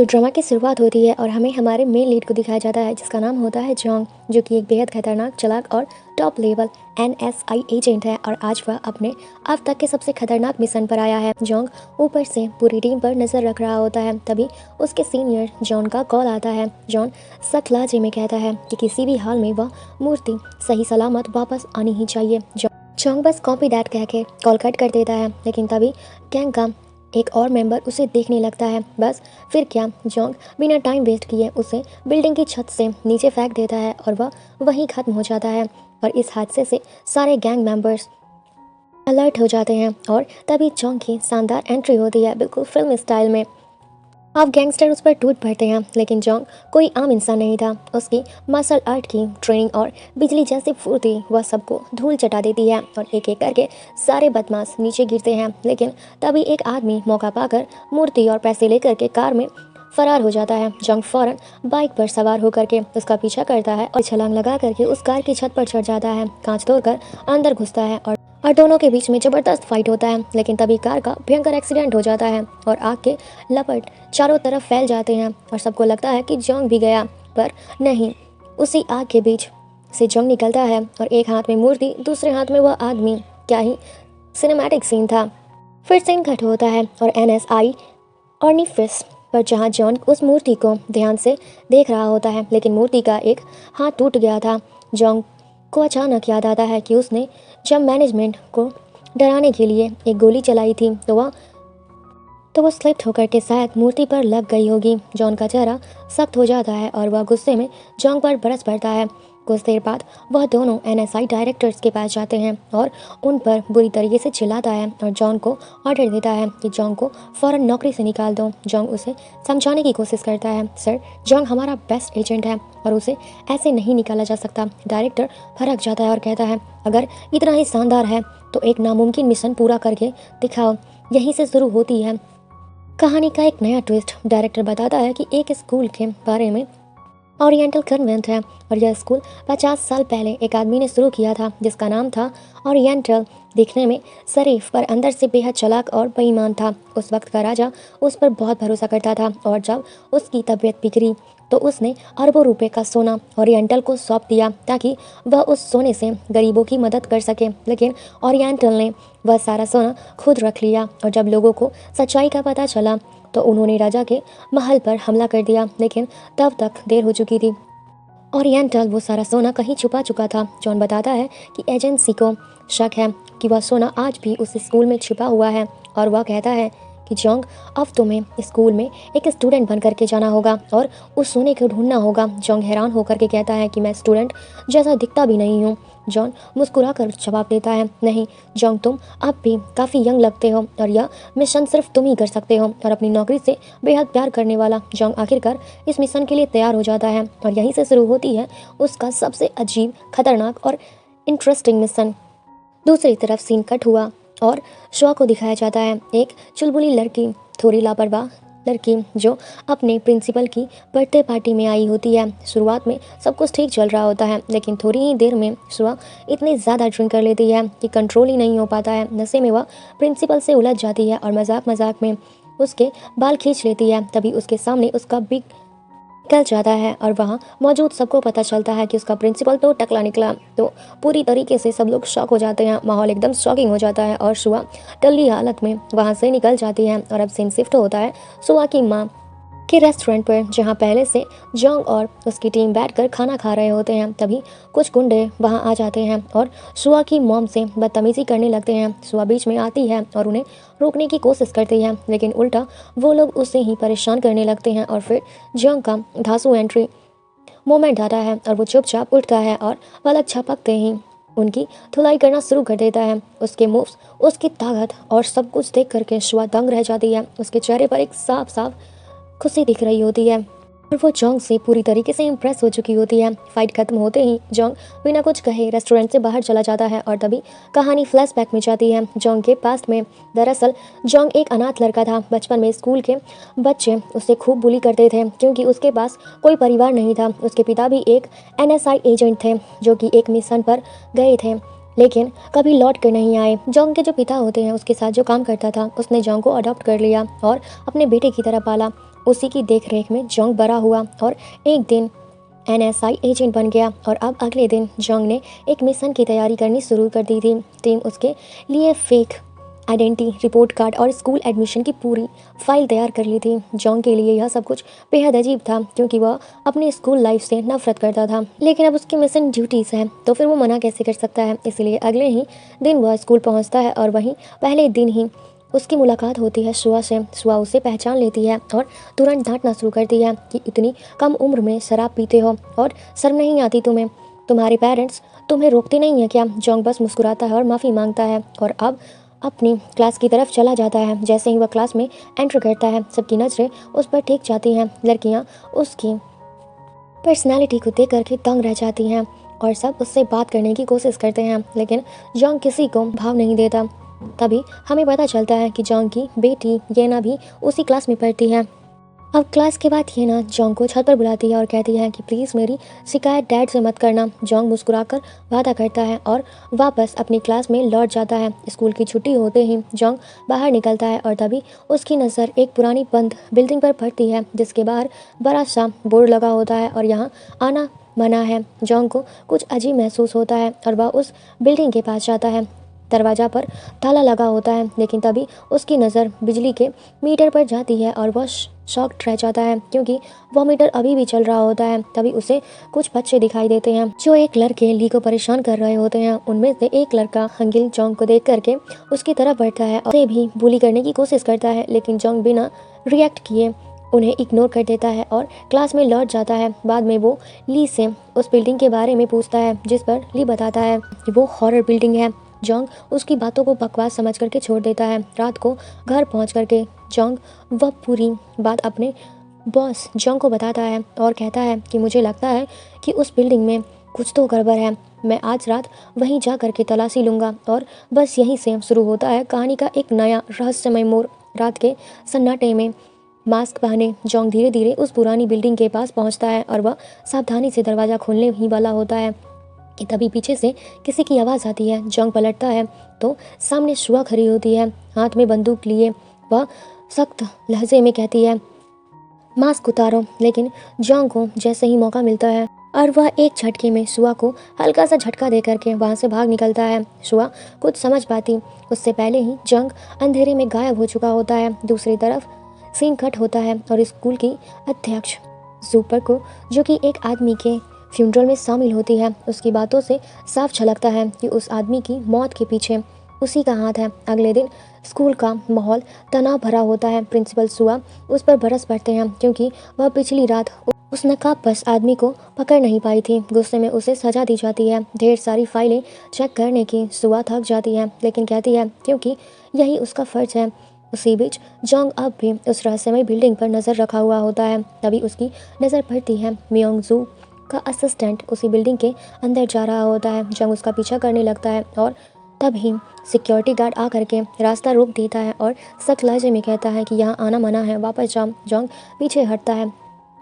Drama की शुरुआत होती है और हमें हमारे मेन लीड को दिखाया जाता है जिसका नाम होता है जोंग, जो कि एक बेहद खतरनाक, चालाक और टॉप लेवल NSI एजेंट है। और आज वह अपने अब तक के सबसे खतरनाक मिशन पर आया है। जोंग ऊपर से पूरी टीम पर नजर रख रहा होता है, तभी उसके सीनियर जॉन का कॉल आता है। जॉन सख्त लहजे में कहता है कि किसी भी हाल में वह मूर्ति सही सलामत वापस आनी ही चाहिए। जोंग बस कॉपी दैट कह के कॉल कट कर देता है, लेकिन तभी गैंग का एक और मेंबर उसे देखने लगता है। बस फिर क्या, जोंग बिना टाइम वेस्ट किए उसे बिल्डिंग की छत से नीचे फेंक देता है और वह वहीं खत्म हो जाता है। और इस हादसे से सारे गैंग मेंबर्स अलर्ट हो जाते हैं और तभी जोंग की शानदार एंट्री होती है, बिल्कुल फिल्म स्टाइल में। अब गैंगस्टर उस पर टूट पड़ते हैं, लेकिन जोंग कोई आम इंसान नहीं था। उसकी मार्शल आर्ट की ट्रेनिंग और बिजली जैसी फुर्ती वह सबको धूल चटा देती है और एक एक करके सारे बदमाश नीचे गिरते हैं। लेकिन तभी एक आदमी मौका पाकर मूर्ति और पैसे लेकर के कार में फरार हो जाता है। जोंग फौरन बाइक पर सवार होकर के उसका पीछा करता है और छलांग लगा करके उस कार की छत पर चढ़ जाता है, कांच तोड़कर अंदर घुसता है और दोनों के बीच में जबरदस्त फाइट होता है। लेकिन तभी कार का भयंकर एक्सीडेंट हो जाता है और आग के लपट चारों तरफ फैल जाते हैं और सबको लगता है कि जोंग भी गया, पर नहीं। उसी आग के बीच से जोंग निकलता है और एक हाथ में मूर्ति, दूसरे हाथ में वह आदमी। क्या ही सिनेमैटिक सीन था। फिर सीन कट होता है और NSI ऑर्निफिस पर, जहाँ जॉन उस मूर्ति को ध्यान से देख रहा होता है, लेकिन मूर्ति का एक हाथ टूट गया था। जोंग को अचानक याद आता है कि उसने जब मैनेजमेंट को डराने के लिए एक गोली चलाई थी तो वह स्लिप होकर के शायद मूर्ति पर लग गई होगी। जॉन का चेहरा सख्त हो जाता है और वह गुस्से में जोंग पर बरस पड़ता है। कुछ देर बाद वह दोनों NSI डायरेक्टर्स के पास जाते हैं और उन पर बुरी तरीके से चिल्लाता है और जॉन को ऑर्डर देता है कि जोंग को फ़ौरन नौकरी से निकाल दो। जोंग उसे समझाने की कोशिश करता है, सर, जोंग हमारा बेस्ट एजेंट है और उसे ऐसे नहीं निकाला जा सकता। डायरेक्टर भड़क जाता है और कहता है, अगर इतना ही शानदार है तो एक नामुमकिन मिशन पूरा करके दिखाओ। यहीं से शुरू होती है कहानी का एक नया ट्विस्ट। डायरेक्टर बताता है कि एक स्कूल के बारे में ओरिएंटल कन्वेंट है और यह स्कूल 50 साल पहले एक आदमी ने शुरू किया था जिसका नाम था ओरिएंटल। दिखने में शरीफ पर अंदर से बेहद चालाक और बेईमान था। उस वक्त का राजा उस पर बहुत भरोसा करता था और जब उसकी तबीयत बिगड़ी तो उसने अरबों रुपए का सोना ओरिएंटल को सौंप दिया ताकि वह उस सोने से गरीबों की मदद कर सके। लेकिन ओरिएंटल ने वह सारा सोना खुद रख लिया और जब लोगों को सच्चाई का पता चला तो उन्होंने राजा के महल पर हमला कर दिया, लेकिन तब तक देर हो चुकी थी। ओरिएंटल वो सारा सोना कहीं छुपा चुका था। जॉन बताता है कि एजेंसी को शक है कि वह सोना आज भी उस स्कूल में छिपा हुआ है और वह कहता है कि जोंग, अब तुम्हें स्कूल में एक स्टूडेंट बन करके जाना होगा और उस सोने को ढूंढना होगा। जोंग हैरान होकर के कहता है कि मैं स्टूडेंट जैसा दिखता भी नहीं हूँ। जॉन मुस्कुरा कर जवाब देता है, नहीं जोंग, तुम अब भी काफ़ी यंग लगते हो और यह मिशन सिर्फ तुम ही कर सकते हो और अपनी नौकरी से बेहद प्यार करने वाला। जोंग आखिरकार इस मिशन के लिए तैयार हो जाता है और यहीं से शुरू होती है उसका सबसे अजीब, खतरनाक और इंटरेस्टिंग मिशन। दूसरी तरफ सीन कट हुआ और शो को दिखाया जाता है। एक चुलबुली लड़की, थोड़ी लापरवाह लड़की, जो अपने प्रिंसिपल की बर्थडे पार्टी में आई होती है। शुरुआत में सब कुछ ठीक चल रहा होता है, लेकिन थोड़ी ही देर में शुआ इतनी ज़्यादा ड्रिंक कर लेती है कि कंट्रोल ही नहीं हो पाता है। नशे में वह प्रिंसिपल से उलझ जाती है और मजाक मजाक में उसके बाल खींच लेती है। तभी उसके सामने उसका बिग निकल जाता है और वहाँ मौजूद सबको पता चलता है कि उसका प्रिंसिपल तो टकला निकला। तो पूरी तरीके से सब लोग शॉक हो जाते हैं, माहौल एकदम शॉकिंग हो जाता है और शुआ टल्ली हालत में वहाँ से निकल जाती है। और अब सीन शिफ्ट होता है शुआ की माँ के रेस्टोरेंट पर, जहाँ पहले से जोंग और उसकी टीम बैठकर खाना खा रहे होते हैं। तभी कुछ गुंडे वहां आ जाते हैं और शुआ की मॉम से बदतमीजी करने लगते हैं। शुआ बीच में आती है और उन्हें रोकने की कोशिश करती है, लेकिन उल्टा वो लोग उसे ही परेशान करने लगते हैं। और फिर जोंग का धांसू एंट्री मोमेंट आता है और वो चुपचाप उठता है और पलक झपकते ही उनकी धुलाई करना शुरू कर देता है। उसके मूव्स, उसकी ताकत और सब कुछ देख करके शुआ दंग रह जाती है। उसके चेहरे पर एक साफ साफ खुशी दिख रही होती है और वो जोंग से पूरी तरीके से इम्प्रेस हो चुकी होती है। फाइट खत्म होते ही जोंग बिना कुछ कहे रेस्टोरेंट से बाहर चला जाता है और तभी कहानी फ्लैशबैक में जाती है जोंग के पास्ट में। दरअसल जोंग एक अनाथ लड़का था। बचपन में स्कूल के बच्चे उसे खूब बुली करते थे क्योंकि उसके पास कोई परिवार नहीं था। उसके पिता भी एक NSI एजेंट थे जो कि एक मिशन पर गए थे लेकिन कभी लौट कर नहीं आए। जोंग के जो पिता होते हैं उसके साथ जो काम करता था उसने जोंग को अडॉप्ट कर लिया और अपने बेटे की तरह पाला। उसी की देख रेख में जोंग बड़ा हुआ और एक दिन NSI एजेंट बन गया। और अब अगले दिन जोंग ने एक मिशन की तैयारी करनी शुरू कर दी थी। टीम उसके लिए फेक आइडेंटिटी, रिपोर्ट कार्ड और स्कूल एडमिशन की पूरी फाइल तैयार कर ली थी। जोंग के लिए यह सब कुछ बेहद अजीब था, क्योंकि वह अपने स्कूल लाइफ से नफरत करता था। लेकिन अब उसकी मिशन ड्यूटीज़ है, तो फिर वो मना कैसे कर सकता है। इसलिए अगले ही दिन वह स्कूल पहुंचता है और वहीं पहले दिन ही उसकी मुलाकात होती है शुआ से। शुआ उसे पहचान लेती है और तुरंत डांटना शुरू करती है कि इतनी कम उम्र में शराब पीते हो और शर्म नहीं आती तुम्हें, तुम्हारे पेरेंट्स तुम्हें रोकते नहीं है क्या। जोंग बस मुस्कुराता है और माफ़ी मांगता है और अब अपनी क्लास की तरफ चला जाता है। जैसे ही वह क्लास में एंटर करता है, सबकी नज़रें उस पर टिक जाती हैं। लड़कियाँ उसकी पर्सनैलिटी को देख करके दंग रह जाती हैं और सब उससे बात करने की कोशिश करते हैं, लेकिन जोंग किसी को भाव नहीं देता। तभी हमें पता चलता है कि जोंग की बेटी येना भी उसी क्लास में पढ़ती है। अब क्लास के बाद येना जोंग को छत पर बुलाती है और कहती है कि प्लीज़ मेरी शिकायत डैड से मत करना। जोंग मुस्कुराकर वादा करता है और वापस अपनी क्लास में लौट जाता है। स्कूल की छुट्टी होते ही जोंग बाहर निकलता है और तभी उसकी नज़र एक पुरानी बंद बिल्डिंग पर पड़ती है, जिसके बाहर बड़ा सा बोर्ड लगा होता है और यहाँ आना मना है। जोंग को कुछ अजीब महसूस होता है और वह उस बिल्डिंग के पास जाता है। दरवाज़ा पर ताला लगा होता है, लेकिन तभी उसकी नज़र बिजली के मीटर पर जाती है और वह शॉक्ड रह जाता है, क्योंकि वह मीटर अभी भी चल रहा होता है। तभी उसे कुछ बच्चे दिखाई देते हैं जो एक लड़के ली को परेशान कर रहे होते हैं। उनमें से एक लड़का हंगिल जोंग को देख करके उसकी तरफ बढ़ता है और उसे भी बुली करने की कोशिश करता है, लेकिन जोंग बिना रिएक्ट किए उन्हें इग्नोर कर देता है और क्लास में लौट जाता है। बाद में वो ली से उस बिल्डिंग के बारे में पूछता है, जिस पर ली बताता है कि वो हॉरर बिल्डिंग है। जोंग उसकी बातों को बकवास समझ करके छोड़ देता है। रात को घर पहुंच करके जोंग वह पूरी बात अपने बॉस जोंग को बताता है और कहता है कि मुझे लगता है कि उस बिल्डिंग में कुछ तो गड़बड़ है, मैं आज रात वहीं जा करके तलाशी लूँगा। और बस यहीं से शुरू होता है कहानी का एक नया रहस्यमय मोड़। रात के सन्नाटे में मास्क पहने जोंग धीरे धीरे उस पुरानी बिल्डिंग के पास पहुंचता है और वह सावधानी से दरवाज़ा खोलने ही वाला होता है कि तभी पीछे से किसी की आवाज़ आती है। जोंग पलटता है तो सामने शुआ खड़ी होती है, हाथ में बंदूक लिए। वह सख्त लहजे में कहती है मास्क उतारो, लेकिन जोंग को जैसे ही मौका मिलता है और वह एक झटके में शुआ को हल्का सा झटका दे करके वहाँ से भाग निकलता है। शुआ कुछ समझ पाती उससे पहले ही जोंग अंधेरे में गायब हो चुका होता है। दूसरी तरफ सीन कट होता है और स्कूल की अध्यक्ष सुपर को, जो कि एक आदमी के फ्यूनरल में शामिल होती है, उसकी बातों से साफ झलकता है कि उस आदमी की मौत के पीछे उसी का हाथ है। अगले दिन स्कूल का माहौल तनाव भरा होता है। प्रिंसिपल शुआ उस पर बरस पड़ते हैं, क्योंकि वह पिछली रात उस नकाबपोश आदमी को पकड़ नहीं पाई थी। गुस्से में उसे सजा दी जाती है। ढेर सारी फाइलें चेक करने की शुआ थक जाती है, लेकिन कहती है क्योंकि यही उसका फ़र्ज है। उसी बीच जोंग अब भी उस रहस्यमय बिल्डिंग पर नज़र रखा हुआ होता है। तभी उसकी नज़र पड़ती है मियोंग जू का असिस्टेंट उसी बिल्डिंग के अंदर जा रहा होता है। जोंग उसका पीछा करने लगता है और तभी सिक्योरिटी गार्ड आ करके रास्ता रोक देता है और सख्त लहजे में कहता है कि यहाँ आना मना है, वापस जाओ। जोंग पीछे हटता है,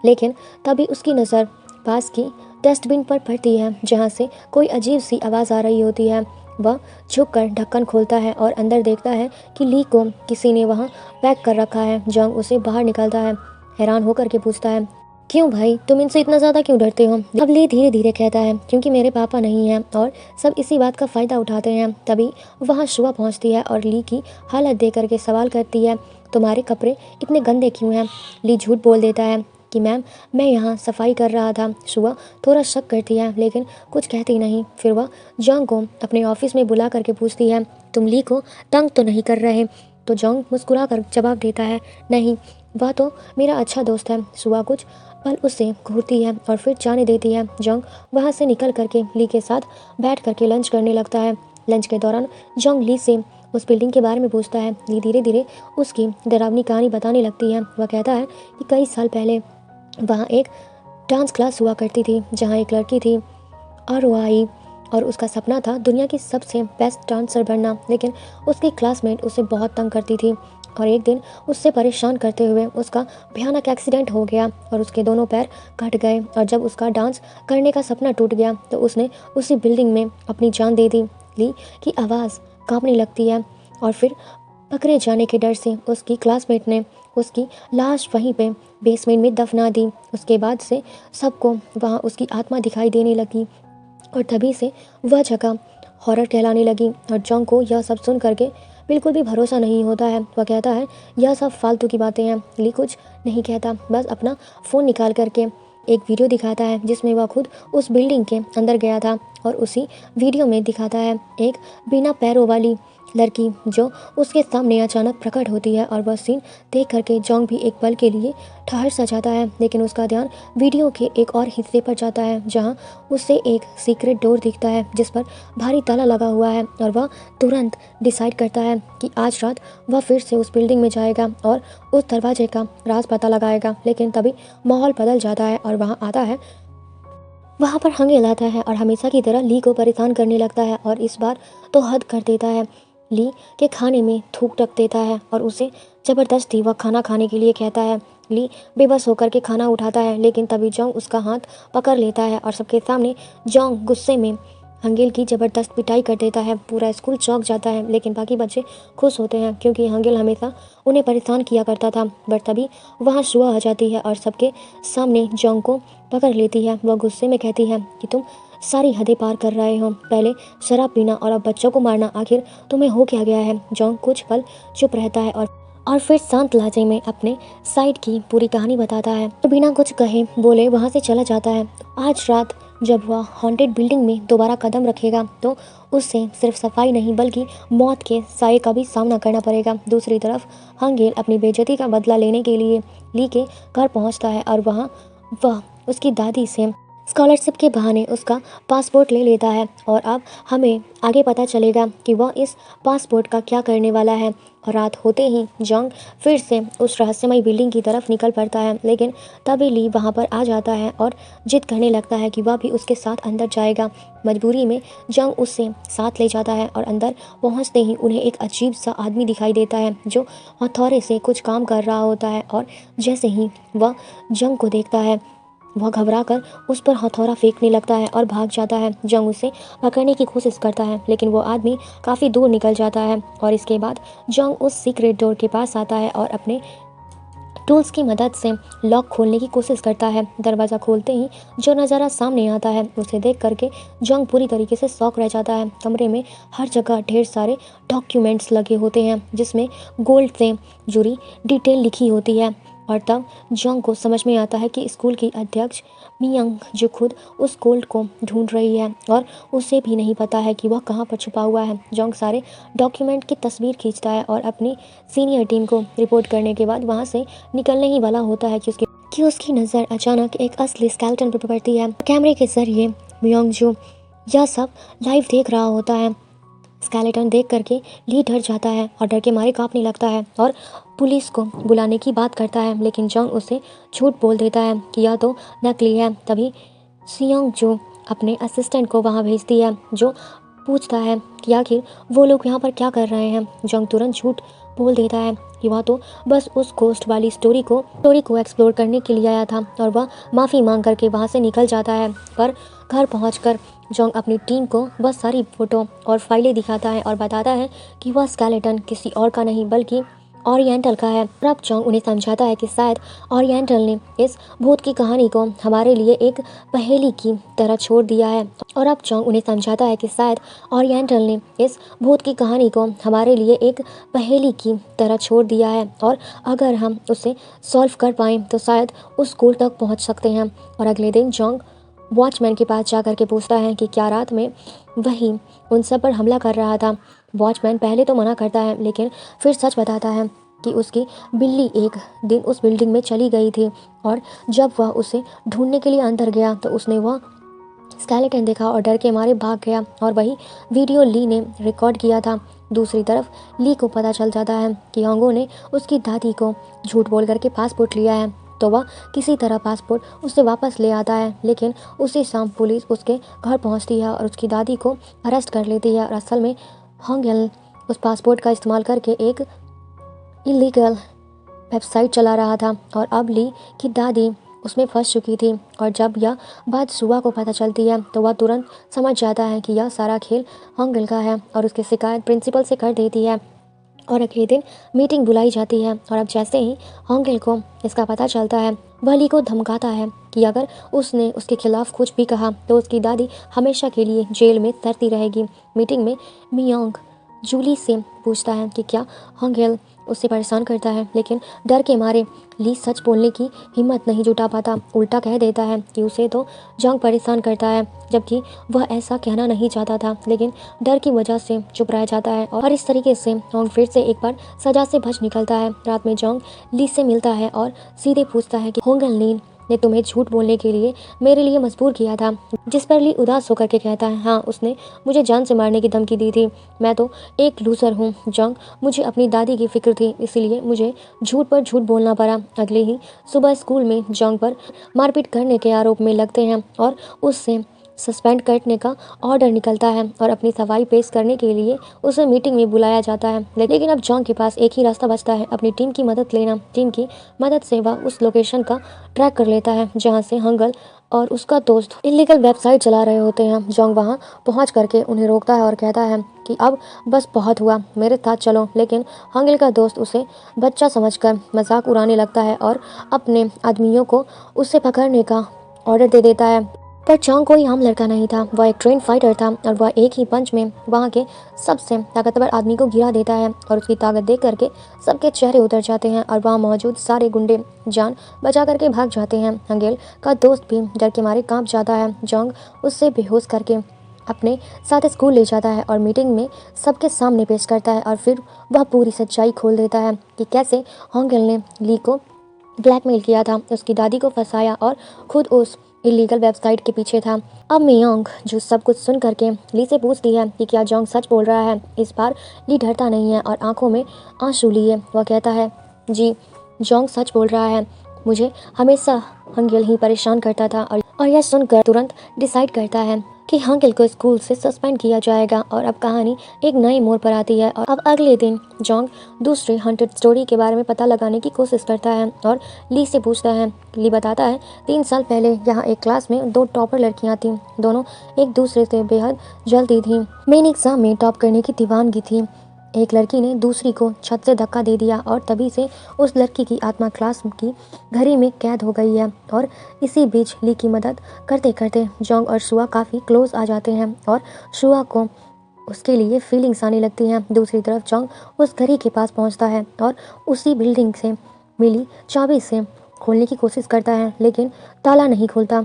लेकिन तभी उसकी नज़र पास की डस्टबिन पर पड़ती है, जहाँ से कोई अजीब सी आवाज़ आ रही होती है। वह झुककर ढक्कन खोलता है और अंदर देखता है कि ली को किसी ने वहाँ पैक कर रखा है। जोंग उसे बाहर निकलता है, हैरान होकर के पूछता है क्यों भाई, तुम इनसे इतना ज़्यादा क्यों डरते हो। अब ली धीरे धीरे कहता है क्योंकि मेरे पापा नहीं हैं और सब इसी बात का फ़ायदा उठाते हैं। तभी वहाँ शुआ पहुँचती है और ली की हालत देख करके सवाल करती है तुम्हारे कपड़े इतने गंदे क्यों हैं। ली झूठ बोल देता है कि मैम मैं यहाँ सफाई कर रहा था। शुआ थोड़ा शक करती है, लेकिन कुछ कहती नहीं। फिर वह जोंग को अपने ऑफिस में बुला करके पूछती है तुम ली को तंग तो नहीं कर रहे। तो जोंग मुस्कुरा कर जवाब देता है नहीं, वह तो मेरा अच्छा दोस्त है। शुआ कुछ पल उससे घूरती है और फिर जाने देती है। जोंग वहाँ से निकल करके ली के साथ बैठ करके लंच करने लगता है। लंच के दौरान जोंग ली से उस बिल्डिंग के बारे में पूछता है। ली धीरे धीरे उसकी डरावनी कहानी बताने लगती है। वह कहता है कि कई साल पहले वहाँ एक डांस क्लास हुआ करती थी, जहाँ एक लड़की थी आरोही और उसका सपना था दुनिया की सबसे बेस्ट डांसर बनना, लेकिन उसकी क्लासमेट उसे बहुत तंग करती थी और एक दिन उससे परेशान करते हुए उसका भयानक एक्सीडेंट हो गया और उसके दोनों पैर कट गए। और जब उसका डांस करने का सपना टूट गया तो उसने उसी बिल्डिंग में अपनी जान दे दी। ली की आवाज़ कांपने लगती है और फिर पकड़े जाने के डर से उसकी क्लासमेट ने उसकी लाश वहीं पे बेसमेंट में दफना दी। उसके बाद से सबको वहाँ उसकी आत्मा दिखाई देने लगी और तभी से वह जगह हॉरर कहलाने लगी। और जॉन्ग को यह सब सुन करके बिल्कुल भी भरोसा नहीं होता है। वह कहता है यह सब फालतू की बातें हैं। ली कुछ नहीं कहता, बस अपना फ़ोन निकाल करके एक वीडियो दिखाता है जिसमें वह खुद उस बिल्डिंग के अंदर गया था। और उसी वीडियो में दिखाता है एक बिना पैरों वाली लड़की जो उसके सामने अचानक प्रकट होती है। और वह सीन देख करके जॉन्ग भी एक पल के लिए ठहर सा जाता है, लेकिन उसका ध्यान वीडियो के एक और हिस्से पर जाता है जहां उसे एक सीक्रेट डोर दिखता है जिस पर भारी ताला लगा हुआ है। और वह तुरंत डिसाइड करता है कि आज रात वह फिर से उस बिल्डिंग में जाएगा और उस दरवाजे का राज पता लगाएगा। लेकिन तभी माहौल बदल जाता है और वहाँ पर हंगेल आता है और हमेशा की तरह ली को परेशान करने लगता है और इस बार तो हद कर देता है। ली के खाने में थूक रख देता है और उसे ज़बरदस्ती वह खाना खाने के लिए कहता है। ली बेबस होकर के खाना उठाता है, लेकिन तभी जोंग उसका हाथ पकड़ लेता है और सबके सामने जोंग गुस्से में हंगेल की ज़बरदस्त पिटाई कर देता है। पूरा स्कूल चौंक जाता है, लेकिन बाकी बच्चे खुश होते हैं क्योंकि हंगेल हमेशा उन्हें परेशान किया करता था। बट तभी वहाँ शुआ आ जाती है और सबके सामने जोंग को पकड़ लेती है। वह गुस्से में कहती है कि तुम सारी हदें पार कर रहे हो, पहले शराब पीना और अब बच्चों को मारना, आखिर तुम्हें हो क्या गया है। जोंग कुछ पल चुप रहता है और फिर शांत लहजे में अपने साइड की पूरी कहानी बताता है और बिना कुछ कहे बोले वहाँ से चला जाता है। आज रात जब वह हॉन्टेड बिल्डिंग में दोबारा कदम रखेगा तो उससे सिर्फ सफाई नहीं बल्कि मौत के साये का भी सामना करना पड़ेगा। दूसरी तरफ हंगेल अपनी बेइज्जती का बदला लेने के लिए ली के घर पहुंचता है और वह उसकी दादी से स्कॉलरशिप के बहाने उसका पासपोर्ट ले लेता है। और अब हमें आगे पता चलेगा कि वह इस पासपोर्ट का क्या करने वाला है। और रात होते ही जोंग फिर से उस रहस्यमय बिल्डिंग की तरफ निकल पड़ता है, लेकिन तभी ली वहां पर आ जाता है और जिद करने लगता है कि वह भी उसके साथ अंदर जाएगा। मजबूरी में जोंग उससे साथ ले जाता है और अंदर पहुंचते ही उन्हें एक अजीब सा आदमी दिखाई देता है जो हथौड़े से कुछ काम कर रहा होता है। और जैसे ही वह जोंग को देखता है वह घबराकर उस पर हथौड़ा फेंकने लगता है और भाग जाता है। जोंग उसे पकड़ने की कोशिश करता है, लेकिन वो आदमी काफ़ी दूर निकल जाता है। और इसके बाद जोंग उस सीक्रेट डोर के पास आता है और अपने टूल्स की मदद से लॉक खोलने की कोशिश करता है। दरवाज़ा खोलते ही जो नज़ारा सामने आता है उसे देख करके जोंग पूरी तरीके से शॉक रह जाता है। कमरे में हर जगह ढेर सारे डॉक्यूमेंट्स लगे होते हैं जिसमें गोल्ड से जुड़ी डिटेल लिखी होती है। और तब जोंग को समझ में आता है कि स्कूल की अध्यक्ष मियांग जो खुद उस गोल्ड को ढूंढ रही है और उसे भी नहीं पता है कि वह कहाँ पर छुपा हुआ है। जोंग सारे डॉक्यूमेंट की तस्वीर खींचता है और अपनी सीनियर टीम को रिपोर्ट करने के बाद वहाँ से निकलने ही वाला होता है कि उसकी नज़र अचानक एक असली स्केलेटन पर पड़ती है। कैमरे के जरिए मियांग जो यह सब लाइव देख रहा होता है। स्केलेटन देख करके ली डर जाता है और डर के मारे कांपने लगता है और पुलिस को बुलाने की बात करता है, लेकिन जोंग उसे झूठ बोल देता है कि यह तो नकली है। तभी सियांग जो अपने असिस्टेंट को वहां भेजती है जो पूछता है कि आखिर वो लोग यहाँ पर क्या कर रहे हैं। जोंग तुरंत झूठ बोल देता है कि वह तो बस उस घोस्ट वाली स्टोरी को एक्सप्लोर करने के लिए आया था और वह माफ़ी मांग करके वहाँ से निकल जाता है। पर घर पहुंचकर जोंग अपनी टीम को वह सारी फोटो और फाइलें दिखाता है और बताता है कि वह स्केलेटन किसी और का नहीं बल्कि ओरिएंटल का है। और अब जोंग उन्हें समझाता है कि शायद ओरिएंटल ने इस भूत की कहानी को हमारे लिए एक पहेली की तरह छोड़ दिया है। और अब जोंग उन्हें समझाता है कि शायद ओरिएंटल ने इस भूत की कहानी को हमारे लिए एक पहेली की तरह छोड़ दिया है और अगर हम उसे सॉल्व कर पाएँ तो शायद उस स्कूल तक पहुँच सकते हैं। और अगले दिन जोंग वॉचमैन के पास जा कर के पूछता है कि क्या रात में वही उन सब पर हमला कर रहा था। वॉचमैन पहले तो मना करता है, लेकिन फिर सच बताता है कि उसकी बिल्ली एक दिन उस बिल्डिंग में चली गई थी और जब वह उसे ढूंढने के लिए अंदर गया तो उसने वह स्केलेटन देखा और डर के मारे भाग गया। और वही वीडियो ली ने रिकॉर्ड किया था। दूसरी तरफ ली को पता चल जाता है कि होंगो ने उसकी दादी को झूठ बोल करके पासपोर्ट लिया है, तो वह किसी तरह पासपोर्ट उससे वापस ले आता है। लेकिन उसी शाम पुलिस उसके घर पहुंचती है और उसकी दादी को अरेस्ट कर लेती है। और असल में होंगेल उस पासपोर्ट का इस्तेमाल करके एक इलीगल वेबसाइट चला रहा था और अब ली की दादी उसमें फंस चुकी थी। और जब यह बात सुआ को पता चलती है तो वह तुरंत समझ जाता है कि यह सारा खेल होंगेल का है और उसकी शिकायत प्रिंसिपल से कर देती है। और अगले दिन मीटिंग बुलाई जाती है। और अब जैसे ही होंगल को इसका पता चलता है, वह ली को धमकाता है कि अगर उसने उसके खिलाफ कुछ भी कहा तो उसकी दादी हमेशा के लिए जेल में तरती रहेगी। मीटिंग में मियोंग जूली से पूछता है कि क्या होंगल उसे परेशान करता है, लेकिन डर के मारे ली सच बोलने की हिम्मत नहीं जुटा पाता। उल्टा कह देता है कि उसे तो जंग परेशान करता है, जबकि वह ऐसा कहना नहीं चाहता था, लेकिन डर की वजह से चुप रह जाता है। और इस तरीके से जोंग फिर से एक बार सजा से बच निकलता है। रात में जोंग ली से मिलता है और सीधे पूछता है कि होंगल ने तुम्हें झूठ बोलने के लिए मेरे लिए मजबूर किया था, जिस पर ली उदास होकर के कहता है, हाँ, उसने मुझे जान से मारने की धमकी दी थी। मैं तो एक लूजर हूँ जंग, मुझे अपनी दादी की फिक्र थी, इसलिए मुझे झूठ पर झूठ बोलना पड़ा। अगले ही सुबह स्कूल में जंग पर मारपीट करने के आरोप में लगते हैं और उससे सस्पेंड करने का ऑर्डर निकलता है और अपनी सफाई पेश करने के लिए उसे मीटिंग में बुलाया जाता है। लेकिन अब जॉन्ग के पास एक ही रास्ता बचता है, अपनी टीम की मदद लेना। टीम की मदद से वह उस लोकेशन का ट्रैक कर लेता है जहां से हंगल और उसका दोस्त इलीगल वेबसाइट चला रहे होते हैं। जॉन्ग वहां पहुंच करके उन्हें रोकता है और कहता है कि अब बस बहुत हुआ, मेरे साथ चलो। लेकिन हंगल का दोस्त उसे बच्चा समझकर मजाक उड़ाने लगता है और अपने आदमियों को उसे पकड़ने का ऑर्डर दे देता है। पर जॉन्ग कोई आम लड़का नहीं था, वह एक ट्रेन फाइटर था और वह एक ही पंच में वहाँ के सबसे ताकतवर आदमी को गिरा देता है और उसकी ताकत देख करके सबके चेहरे उतर जाते हैं और वहाँ मौजूद सारे गुंडे जान बचा करके भाग जाते हैं। हंगेल का दोस्त भी डर के मारे कांप जाता है। जॉन्ग उससे बेहोश करके अपने साथ स्कूल ले जाता है और मीटिंग में सबके सामने पेश करता है और फिर वह पूरी सच्चाई खोल देता है कि कैसे होंगल ने ली को ब्लैकमेल किया था, उसकी दादी को फंसाया और खुद उस इलीगल वेबसाइट के पीछे था। अब मियोंग जो सब कुछ सुन करके ली से पूछती है कि क्या जॉन्ग सच बोल रहा है। इस बार ली डरता नहीं है और आंखों में आंसू लिए वह कहता है, जी, जॉन्ग सच बोल रहा है। मुझे हमेशा हंगेल ही परेशान करता था और यह सुनकर तुरंत डिसाइड करता है कि हंगेल को स्कूल से सस्पेंड किया जाएगा। और अब कहानी एक नए मोड़ पर आती है और अब अगले दिन जॉन्ग दूसरे हंटेड स्टोरी के बारे में पता लगाने की कोशिश करता है और ली से पूछता है। ली बताता है, 3 साल पहले यहाँ एक क्लास में 2 टॉपर लड़कियाँ थीं, दोनों एक दूसरे से बेहद जलती थीं। मेन एग्जाम में टॉप करने की दीवानगी थी। एक लड़की ने दूसरी को छत से धक्का दे दिया और तभी से उस लड़की की आत्मा क्लास की घड़ी में कैद हो गई है। और इसी बीच ली की मदद करते करते जोंग और शुआ काफ़ी क्लोज आ जाते हैं और शुआ को उसके लिए फीलिंग्स आने लगती हैं। दूसरी तरफ जोंग उस घड़ी के पास पहुंचता है और उसी बिल्डिंग से मिली चाबी से खोलने की कोशिश करता है, लेकिन ताला नहीं खुलता।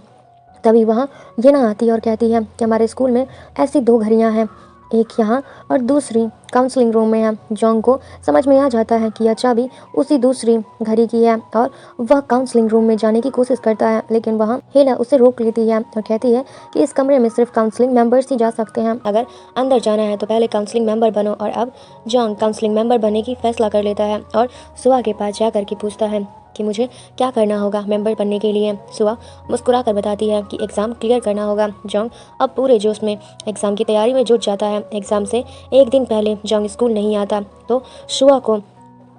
तभी वहाँ येना आती है और कहती है कि हमारे स्कूल में ऐसी 2 घड़ियाँ हैं, एक यहाँ और दूसरी काउंसलिंग रूम में है। जोंग को समझ में आ जाता है कि यह चाबी उसी दूसरी घड़ी की है और वह काउंसलिंग रूम में जाने की कोशिश करता है, लेकिन वहाँ हेला उसे रोक लेती है और कहती है कि इस कमरे में सिर्फ काउंसलिंग मेंबर्स ही जा सकते हैं, अगर अंदर जाना है तो पहले काउंसलिंग मेंबर बनो। और अब जोंग काउंसलिंग मेंबर बनने की फैसला कर लेता है और सुआ के पास जा करके पूछता है कि मुझे क्या करना होगा मेंबर बनने के लिए। सुआ मुस्कुरा कर बताती है कि एग्ज़ाम क्लियर करना होगा। जोंग अब पूरे जोश में एग्ज़ाम की तैयारी में जुट जाता है। एग्ज़ाम से एक दिन पहले जोंग स्कूल नहीं आता तो शुआ को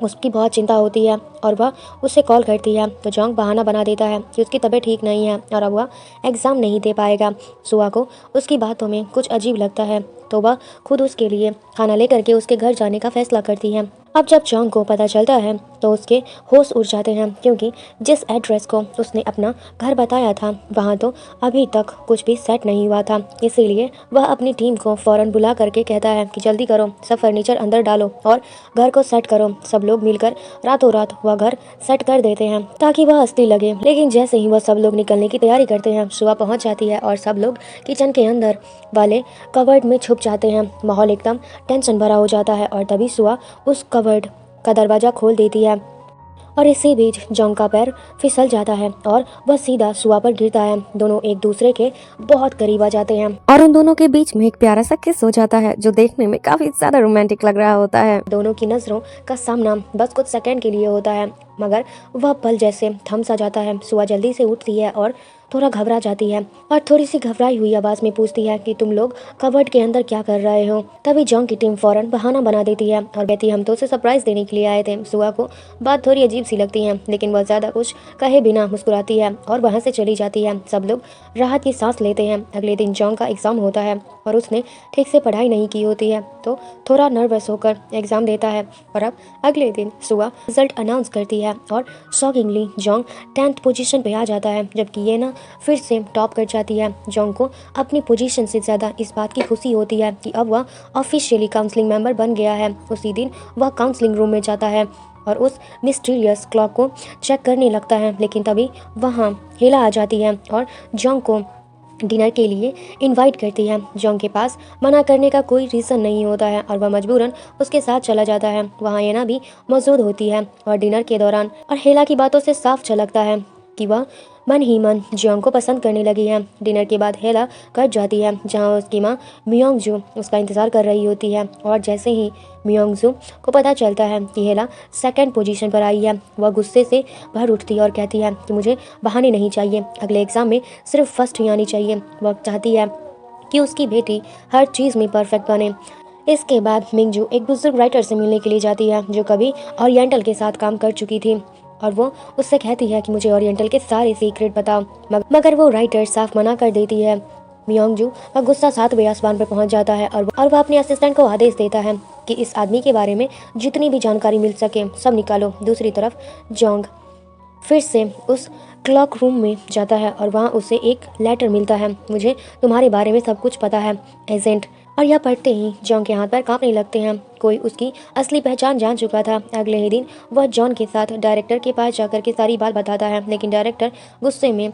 उसकी बहुत चिंता होती है और वह उससे कॉल करती है, तो जोंग बहाना बना देता है कि उसकी तबीयत ठीक नहीं है और अब वह एग्ज़ाम नहीं दे पाएगा। सुआ को उसकी बातों में कुछ अजीब लगता है तो वह खुद उसके लिए खाना लेकर के उसके घर जाने का फैसला करती है। अब जब जोंग को पता चलता है तो उसके होश उड़ जाते हैं, क्योंकि जिस एड्रेस को उसने अपना घर बताया था वहाँ तो अभी तक कुछ भी सेट नहीं हुआ था। इसीलिए वह अपनी टीम को फ़ौरन बुला करके कहता है कि जल्दी करो, सब फर्नीचर अंदर डालो और घर को सेट करो। सब लोग मिलकर रातों रात वह घर सेट कर देते हैं ताकि वह असली लगे। लेकिन जैसे ही वह सब लोग निकलने की तैयारी करते हैं, सुबह पहुँच जाती है और सब लोग किचन के अंदर वाले कवर्ड में छुप जाते हैं। माहौल एकदम टेंशन भरा हो जाता है और तभी सुआ उस कवर्ड का दरवाज़ा खोल देती है और इसी बीच जोंग का पैर फिसल जाता है और वह सीधा सुआ पर गिरता है। दोनों एक दूसरे के बहुत करीब आ जाते हैं और उन दोनों के बीच में एक प्यारा सा किस हो जाता है जो देखने में काफी ज्यादा रोमांटिक लग रहा होता है। दोनों की नजरों का सामना बस कुछ सेकंड के लिए होता है, मगर वह पल जैसे थम सा जाता है। सुआ जल्दी से उठती है और थोड़ा घबरा जाती है और थोड़ी सी घबराई हुई आवाज़ में पूछती है कि तुम लोग कबर्ड के अंदर क्या कर रहे हो। तभी जॉन्ग की टीम फौरन बहाना बना देती है और कहती है हम तो उसे सरप्राइज देने के लिए आए थे। सुआ को बात थोड़ी अजीब सी लगती है, लेकिन वह ज़्यादा कुछ कहे बिना मुस्कुराती है और वहाँ से चली जाती है। सब लोग राहत की सांस लेते हैं। अगले दिन जॉन्ग का एग्ज़ाम होता है और उसने ठीक से पढ़ाई नहीं की होती है, तो थोड़ा नर्वस होकर एग्ज़ाम देता है। और अब अगले दिन सुआ रिजल्ट अनाउंस करती है और शॉकिंगली जॉन्ग 10th पोजीशन पे आ जाता है, जबकि ये ना फिर से टॉप कर जाती है। जॉन्ग को अपनी पोजीशन से ज़्यादा इस बात की खुशी होती है कि अब वह ऑफिशियली काउंसलिंग मेंबर बन गया है। उसी दिन वह काउंसलिंग रूम में जाता है और उस मिस्टीरियस क्लॉक को चेक करने लगता है, लेकिन तभी वहाँ हेला आ जाती है और जॉन्ग को डिनर के लिए इनवाइट करती है। जॉन्ग के पास मना करने का कोई रीज़न नहीं होता है और वह मजबूरन उसके साथ चला जाता है। वहाँ येना भी मौजूद होती है और डिनर के दौरान और हेला की बातों से साफ झलकता है कि वह मन ही मन जॉन्ग को पसंद करने लगी है। डिनर के बाद हेला कट जाती है जहाँ उसकी माँ मियोंगजू उसका इंतज़ार कर रही होती है और जैसे ही मियोंगजू को पता चलता है कि हेला 2nd पोजीशन पर आई है, वह गुस्से से भर उठती है और कहती है कि मुझे बहाने नहीं चाहिए, अगले एग्ज़ाम में सिर्फ फर्स्ट ही आनी चाहिए। वह चाहती है कि उसकी बेटी हर चीज़ में परफेक्ट बने। इसके बाद मिंगजू एक बुजुर्ग राइटर से मिलने के लिए जाती है जो कभी ओरिएंटल के साथ काम कर चुकी थी और वो उससे कहती है कि मुझे ओरिएंटल के सारे सीक्रेट बताओ, मगर वो राइटर साफ मना कर देती है। मियोंगजू का गुस्सा 7वें आसमान पर पहुंच जाता है और वह अपने असिस्टेंट को आदेश देता है कि इस आदमी के बारे में जितनी भी जानकारी मिल सके सब निकालो। दूसरी तरफ जॉन्ग फिर से उस क्लॉक रूम में जाता है और वहाँ उसे एक लेटर मिलता है। मुझे तुम्हारे बारे में सब कुछ पता है एजेंट। और यह पढ़ते ही जॉन के हाथ पैर कांपने लगते हैं। कोई उसकी असली पहचान जान चुका था। अगले ही दिन वह जॉन के साथ डायरेक्टर के पास जाकर के सारी बात बताता है, लेकिन डायरेक्टर गुस्से में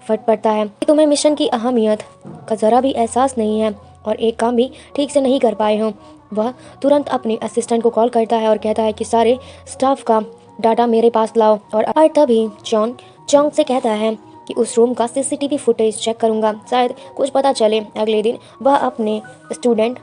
फट पड़ता है कि तुम्हें मिशन की अहमियत का ज़रा भी एहसास नहीं है और एक काम भी ठीक से नहीं कर पाए हो। वह तुरंत अपने असिस्टेंट को कॉल करता है और कहता है कि सारे स्टाफ का डाटा मेरे पास लाओ। और तभी जॉन जॉन्ग से कहता है कि उस रूम का सीसीटीवी फुटेज चेक करूंगा, शायद कुछ पता चले। अगले दिन वह अपने स्टूडेंट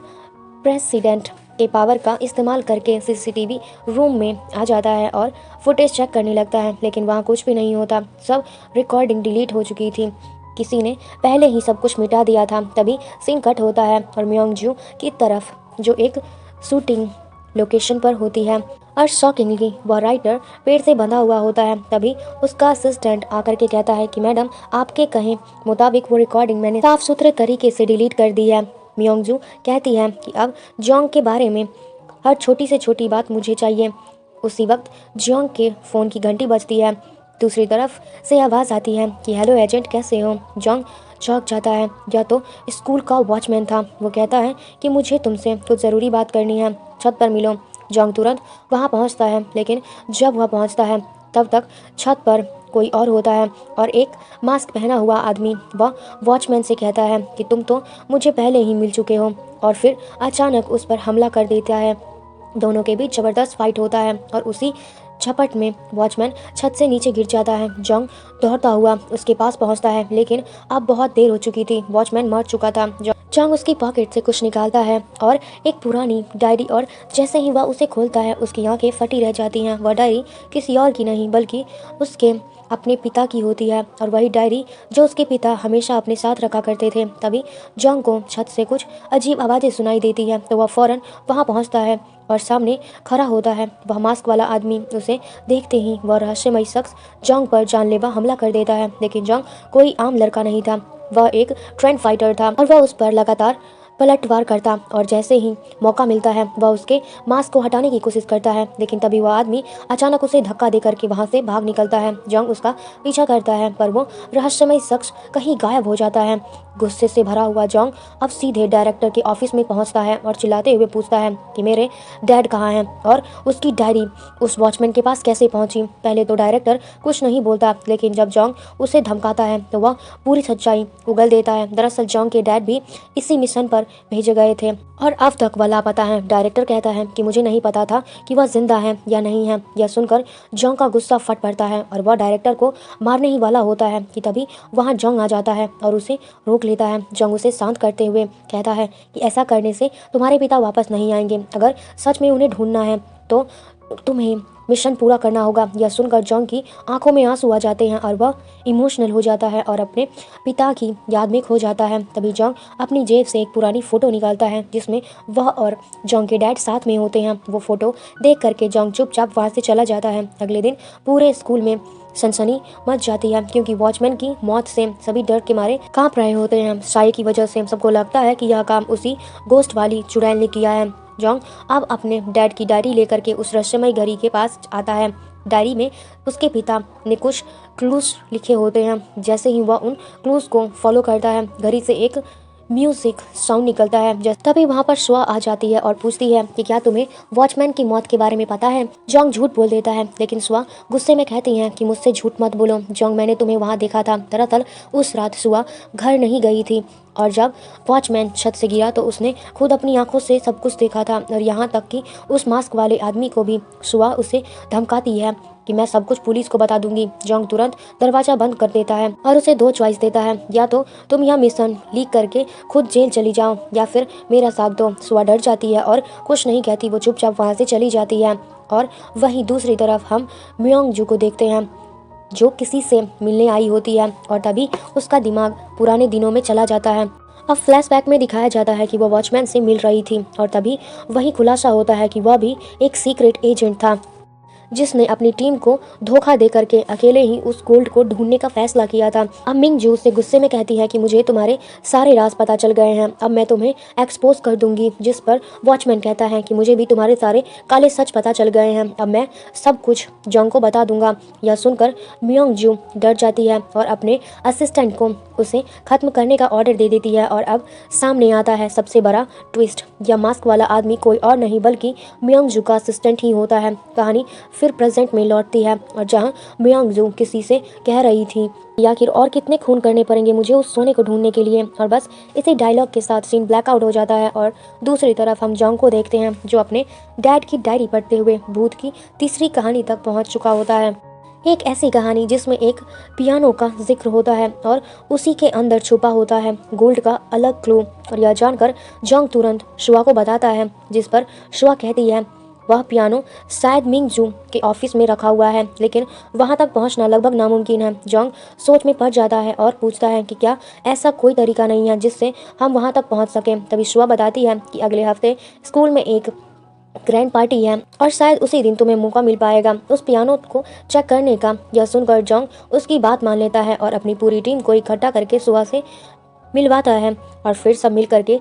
प्रेसिडेंट के पावर का इस्तेमाल करके सीसीटीवी रूम में आ जाता है और फुटेज चेक करने लगता है, लेकिन वहाँ कुछ भी नहीं होता। सब रिकॉर्डिंग डिलीट हो चुकी थी, किसी ने पहले ही सब कुछ मिटा दिया था। तभी सीन कट होता है और मियोंगजू की तरफ जो एक शूटिंग लोकेशन पर होती है और शॉकिंगली वह राइटर पेड़ से बंधा हुआ होता है। तभी उसका असिस्टेंट आकर के कहता है कि मैडम आपके कहे मुताबिक वो रिकॉर्डिंग मैंने साफ सुथरे तरीके से डिलीट कर दी है। मियोंगजू कहती है कि अब जॉन्ग के बारे में हर छोटी से छोटी बात मुझे चाहिए। उसी वक्त जॉन्ग के फ़ोन की घंटी बजती है। दूसरी तरफ से आवाज़ आती है कि हेलो एजेंट, कैसे हो। जॉन्ग चौंक जाता है, या तो स्कूल का वॉचमैन था। वो कहता है कि मुझे तुमसे कुछ ज़रूरी बात करनी है, छत पर मिलो। जॉन्ग तुरंत वहाँ पहुँचता है, लेकिन जब वह पहुँचता है तब तक छत पर कोई और होता है और एक मास्क पहना हुआ आदमी वह वॉचमैन से कहता है कि तुम तो मुझे पहले ही मिल चुके हो, और फिर अचानक उस पर हमला कर देता है। दोनों के बीच ज़बरदस्त फाइट होता है और उसी झपट में वॉचमैन छत से नीचे गिर जाता है। जॉन्ग दौड़ता हुआ उसके पास पहुंचता है, लेकिन अब बहुत देर हो चुकी थी, वॉचमैन मर चुका था। जॉन्ग उसकी पॉकेट से कुछ निकालता है और एक पुरानी डायरी, और जैसे ही वह उसे खोलता है उसकी आंखें फटी रह जाती हैं। वह डायरी किसी और की नहीं बल्कि उसके अपने पिता की होती है, और वही डायरी जो उसके पिता हमेशा अपने साथ रखा करते थे। तभी जॉन्ग को छत से कुछ अजीब आवाज़ें सुनाई देती है, तो वह फ़ौरन वहाँ पहुँचता है और सामने खड़ा होता है वह मास्क वाला आदमी। उसे देखते ही वह रहस्यमयी शख्स जॉन्ग पर जानलेवा हमला कर देता है, लेकिन जॉन्ग कोई आम लड़का नहीं था, वह एक ट्रेंड फाइटर था और वह उस पर लगातार पलटवार करता, और जैसे ही मौका मिलता है वह उसके मास्क को हटाने की कोशिश करता है, लेकिन तभी वह आदमी अचानक उसे धक्का देकर के वहाँ से भाग निकलता है। जॉन्ग उसका पीछा करता है पर वो रहस्यमय शख्स कहीं गायब हो जाता है। गुस्से से भरा हुआ जॉन्ग अब सीधे डायरेक्टर के ऑफिस में पहुँचता है और चिल्लाते हुए पूछता है कि मेरे डैड कहाँ हैं और उसकी डायरी उस वॉचमैन के पास कैसे पहुँची। पहले तो डायरेक्टर कुछ नहीं बोलता, लेकिन जब जॉन्ग उसे धमकाता है तो वह पूरी सच्चाई उगल देता है। दरअसल जॉन्ग के डैड भी इसी मिशन पर भेजे गए थे और अब तक वह लापता है। डायरेक्टर कहता है कि मुझे नहीं पता था कि वह जिंदा है या नहीं है। यह सुनकर जॉन्ग का गुस्सा फट पड़ता है और वह डायरेक्टर को मारने ही वाला होता है कि तभी वहां जॉन्ग आ जाता है और उसे रोक लेता है। जॉन्ग उसे शांत करते हुए कहता है कि ऐसा करने से तुम्हारे पिता वापस नहीं आएंगे। अगर सच में उन्हें ढूंढना है तो तुम्हें मिशन पूरा करना होगा। यह सुनकर जॉन्ग की आंखों में आंसू आ जाते हैं और वह इमोशनल हो जाता है और अपने पिता की याद में खो जाता है। तभी जॉन्ग अपनी जेब से एक पुरानी फ़ोटो निकालता है जिसमें वह और जॉन्ग के डैड साथ में होते हैं। वो फ़ोटो देख करके जॉन्ग चुपचाप वहाँ से चला जाता है। अगले दिन पूरे स्कूल में सनसनी मच जाती है क्योंकि वॉचमैन की मौत से सभी डर के मारे कांप रहे होते हैं। साय की वजह से सबको लगता है कि यह काम उसी गोस्ट वाली चुड़ैल ने किया है। जॉन्ग अब अपने डैड की डायरी लेकर के उस रहस्यमय घड़ी के पास आता है। डायरी में उसके पिता ने कुछ क्लूज लिखे होते हैं। जैसे ही वह उन क्लूज को फॉलो करता है, घड़ी से एक म्यूजिक साउंड निकलता है। तभी वहाँ पर स्वा आ जाती है और पूछती है कि क्या तुम्हें वॉचमैन की मौत के बारे में पता है। जॉन्ग झूठ बोल देता है, लेकिन स्वा गुस्से में कहती है कि मुझसे झूठ मत बोलो जॉन्ग, मैंने तुम्हें वहाँ देखा था। दरअसल उस रात स्वा घर नहीं गई थी और जब वॉचमैन छत से गिरा तो उसने खुद अपनी आंखों से सब कुछ देखा था और यहाँ तक कि उस मास्क वाले आदमी को भी। स्वा उसे धमकाती है कि मैं सब कुछ पुलिस को बता दूंगी। जॉन्ग तुरंत दरवाजा बंद कर देता है और उसे दो चॉइस देता है, या तो तुम यह मिशन लीक करके खुद जेल चली जाओ या फिर मेरा साथ दो। स्वा डर जाती है और कुछ नहीं कहती, वो चुपचाप वहाँ से चली जाती है। और वहीं दूसरी तरफ हम म्योंग जू को देखते हैं जो किसी से मिलने आई होती है और तभी उसका दिमाग पुराने दिनों में चला जाता है। अब फ्लैशबैक में दिखाया जाता है कि वह वॉचमैन से मिल रही थी और तभी वही खुलासा होता है कि वह भी एक सीक्रेट एजेंट था जिसने अपनी टीम को धोखा दे करके अकेले ही उस गोल्ड को ढूंढने का फैसला किया था। अब मिंग जू से गुस्से में कहती है कि मुझे तुम्हारे सारे राज पता चल गए हैं, अब मैं तुम्हें एक्सपोज कर दूंगी। जिस पर वॉचमैन कहता है कि मुझे भी तुम्हारे सारे काले सच पता चल गए हैं, अब मैं सब कुछ जॉन्ग को बता दूंगा। यह सुनकर म्योंग जू डर जाती है और अपने असिस्टेंट को उसे खत्म करने का ऑर्डर दे देती है। और अब सामने आता है सबसे बड़ा ट्विस्ट, यह मास्क वाला आदमी कोई और नहीं बल्कि म्योंग जू का असिस्टेंट ही होता है। कहानी फिर प्रेजेंट में लौटती है और जहां म्योंग जू किसी से कह रही थी आखिर और कितने खून करने पड़ेंगे मुझे उस सोने को ढूंढने के लिए। और बस इसी डायलॉग के साथ सीन ब्लैकआउट हो जाता है और दूसरी तरफ हम जॉन्ग को देखते हैं जो अपने डैड की डायरी पढ़ते हुए भूत की तीसरी कहानी तक पहुंच चुका होता है। एक ऐसी कहानी जिसमें एक पियानो का जिक्र होता है और उसी के अंदर छुपा होता है गोल्ड का अलग क्लू। और यह जानकर जॉन्ग तुरंत शुआ को बताता है, जिस पर शुआ कहती है वह पियानो शायद मिंग जू के ऑफिस में रखा हुआ है, लेकिन वहां तक पहुंचना लगभग नामुमकिन है। जॉन्ग सोच में पड़ जाता है और पूछता है कि क्या ऐसा कोई तरीका नहीं है जिससे हम वहां तक पहुंच सकें। तभी शुआ बताती है कि अगले हफ्ते स्कूल में एक ग्रैंड पार्टी है और शायद उसी दिन तुम्हें मौका मिल पाएगा उस पियानो को चेक करने का। यह सुनकर जॉन्ग उसकी बात मान लेता है और अपनी पूरी टीम को इकट्ठा करके सुबह से मिलवाता है और फिर सब मिल करके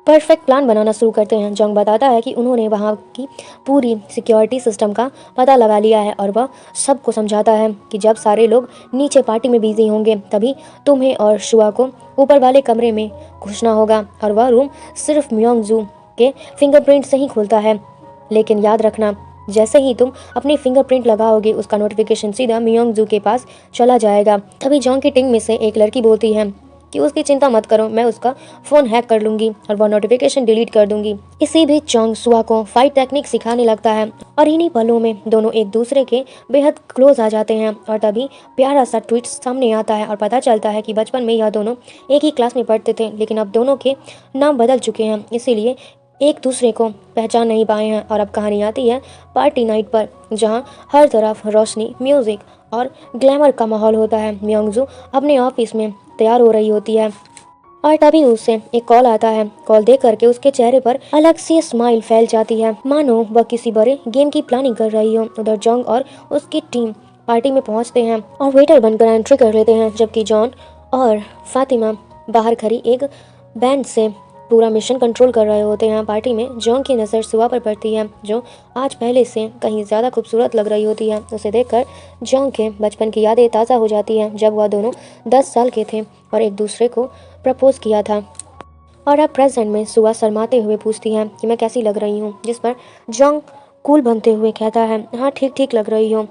परफेक्ट प्लान बनाना शुरू करते हैं। जॉन्ग बताता है कि उन्होंने वहाँ की पूरी सिक्योरिटी सिस्टम का पता लगा लिया है और वह सबको समझाता है कि जब सारे लोग नीचे पार्टी में बिजी होंगे तभी तुम्हें और शुआ को ऊपर वाले कमरे में घुसना होगा और वह रूम सिर्फ म्योंग जू के फिंगरप्रिंट से ही खुलता है। लेकिन याद रखना, जैसे ही तुम अपनी फिंगरप्रिंट लगाओगे उसका नोटिफिकेशन सीधा म्योंग जू के पास चला जाएगा। तभी जॉन्ग की टीम में से एक लड़की बोलती है कि उसकी चिंता मत करो, मैं उसका फ़ोन हैक कर लूँगी और वह नोटिफिकेशन डिलीट कर दूंगी। इसी बीच जॉन्ग सुआ को फाइट टेक्निक सिखाने लगता है और इन्हीं पलों में दोनों एक दूसरे के बेहद क्लोज आ जाते हैं। और तभी प्यारा सा ट्वीट सामने आता है और पता चलता है कि बचपन में यह दोनों एक ही क्लास में पढ़ते थे, लेकिन अब दोनों के नाम बदल चुके हैं, इसीलिए एक दूसरे को पहचान नहीं पाए हैं। और अब कहानी आती है पार्टी नाइट पर, जहाँ हर तरफ रोशनी, म्यूजिक और ग्लैमर का माहौल होता है। म्योंग जू अपने ऑफिस में तैयार हो रही होती है और तभी उसे एक कॉल आता है। कॉल देख करके उसके चेहरे पर अलग सी स्माइल फैल जाती है, मानो वह किसी बड़े गेम की प्लानिंग कर रही हो। उधर जॉन्ग और उसकी टीम पार्टी में पहुंचते हैं और वेटर बनकर एंट्री कर लेते हैं, जबकि जॉन और फातिमा बाहर खड़ी एक बैंड से पूरा मिशन कंट्रोल कर रहे होते हैं। पार्टी में जॉन्ग की नज़र सुआ पर पड़ती है जो आज पहले से कहीं ज़्यादा खूबसूरत लग रही होती है। उसे देखकर जॉन्ग के बचपन की यादें ताज़ा हो जाती हैं, जब वह दोनों 10 साल के थे और एक दूसरे को प्रपोज किया था। और अब प्रेजेंट में सुआ शर्माते हुए पूछती है कि मैं कैसी लग रही हूँ, जिस पर जॉन्ग कूल बनते हुए कहता है हाँ ठीक ठीक लग रही हो।